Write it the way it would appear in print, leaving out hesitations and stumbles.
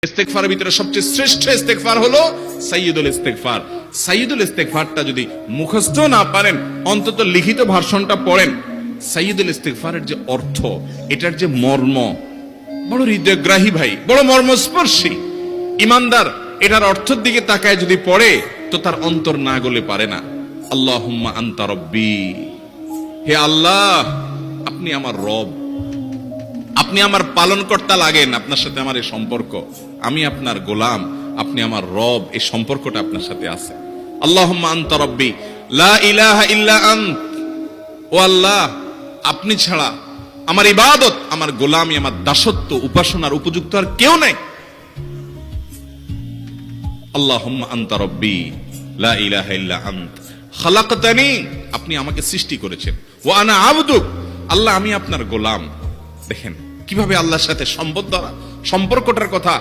ইস্তেগফারের ভিতরে সবচেয়ে শ্রেষ্ঠ ইস্তেগফার হলো সাইয়্যিদুল ইস্তেগফার। সাইয়্যিদুল ইস্তেগফারটা যদি মুখস্থ না পারেন, অন্তত লিখিত ভার্সনটা পড়েন। সাইয়্যিদুল ইস্তেগফারের যে অর্থ, এটার যে মর্ম, বড় হৃদয়গ্রাহী ভাই, বড় মর্মস্পর্শী। ইমানদার এটার অর্থের দিকে তাকায় যদি পড়ে, তো তার অন্তর না গলে পারে না। আল্লাহুম্মা আনতা রব্বি, হে আল্লাহ আপনি আমার রব, আপনি আমার পালনকর্তা লাগেন, আপনার সাথে আমার এই সম্পর্ক, আমি আপনার গোলাম, আপনি আমার রব, এই সম্পর্কটা আপনার সাথে আছে। আল্লাহুম্মা আনতা রব্বি লা ইলাহা ইল্লা আনত, ও আল্লাহ আপনি ছাড়া আমার ইবাদত, আমার গোলামি, আমার দাসত্ব, উপাসনার উপযুক্ত আর কেউ নাই। আল্লাহুম্মা আনতা রব্বি লা ইলাহা ইল্লা আনত খালাকতানি, আপনি আমাকে সৃষ্টি করেছেন, ওয়া আনা আবদুক, আল্লাহ আমি আপনার গোলাম। দেখেন কিভাবে আল্লাহর সাথে সম্পর্কটার কথা